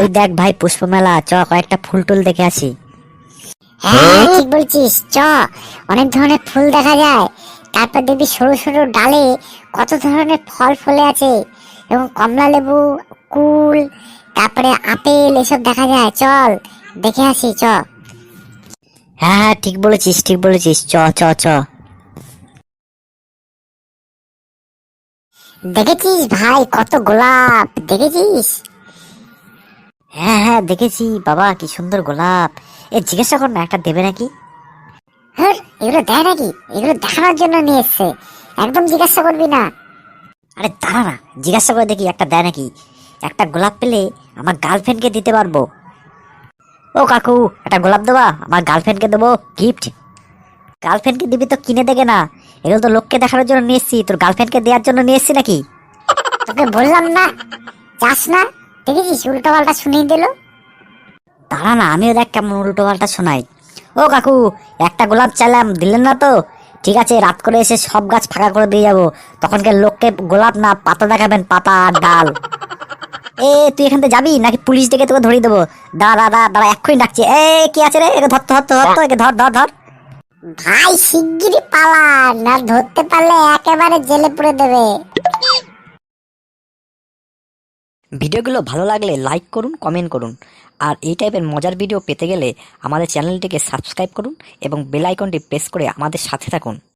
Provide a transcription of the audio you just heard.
ওই দেখ ভাই পুষ্পমেলা, চ কয়েকটা ফুল টুল দেখে আসি। হ্যাঁ ঠিক বলছিস, চ। অনেক ধরনের ফুল দেখা যায়, তারপর দেখবি সরু সরু ডালে কত ধরনের ফল ফলে আছে, এবং কমলা লেবু, কুল, তারপরে আপেল এসব দেখা যায়। চল দেখে আসি, চ। হ্যাঁ হ্যাঁ ঠিক বলেছিস, ঠিক বলেছিস, চ চ চ। দেখেছিস ভাই কত গোলাপ, দেখেছিস? হ্যাঁ হ্যাঁ দেখেছি বাবা, কি সুন্দর গোলাপ। এ জিজ্ঞাসা কর না, একটা দেবে নাকি? হ্যাঁ, এগুলো দেয় নাকি? এগুলো দেখানোর জন্য নিয়ে এসছে, একদম জিজ্ঞাসা করবি না। আরে দাঁড়া না, জিজ্ঞাসা করে দেখি একটা দেয় নাকি। একটা গোলাপ পেলে আমার গার্লফ্রেন্ডকে দিতে পারবো। ও কাকু, একটা গোলাপ দেবা, আমার গার্লফ্রেন্ডকে দেবো গিফট। গার্লফ্রেন্ডকে দিবি তো কিনে দেবে না, এগুলো তো লোককে দেখানোর জন্য নিয়ে এসছি, তোর গার্লফ্রেন্ডকে দেওয়ার জন্য নিয়ে এসছি নাকি? তোকে বললাম না, যাস না। দেখেছিস উল্টো পাল্টা শুনিয়ে দিল। দাঁড়া না, আমিও দেখ কেমন উল্টো পাল্টা শোনাই। ও কাকু, একটা গোলাপ চাইলাম, দিলেন না তো? ঠিক আছে, রাত করে এসে সব গাছ ফাঁকা করে দিয়ে যাবো, তখনকার লোককে গোলাপ না পাতা দেখাবেন, পাতা আর ডাল। এ তুই এখান থেকে যাবি নাকি পুলিশ ডেকে তোকে ধরিয়ে দেবো? দাঁড়া দাঁড়া দাঁড়া, এক্ষুনি ডাকছি। এ কি আছে রে, একে ধর ধর ধর, একে ধর ধর ধর। ভাই শিগগিরই পালা, না ধরতে পারলে একেবারে জেলে পুরে দেবে। ভিডিওগুলো ভালো লাগলে লাইক করুন, কমেন্ট করুন। আর এই টাইপের মজার ভিডিও পেতে গেলে আমাদের চ্যানেলটিকে সাবস্ক্রাইব করুন এবং বেল আইকনটি প্রেস করে আমাদের সাথে থাকুন।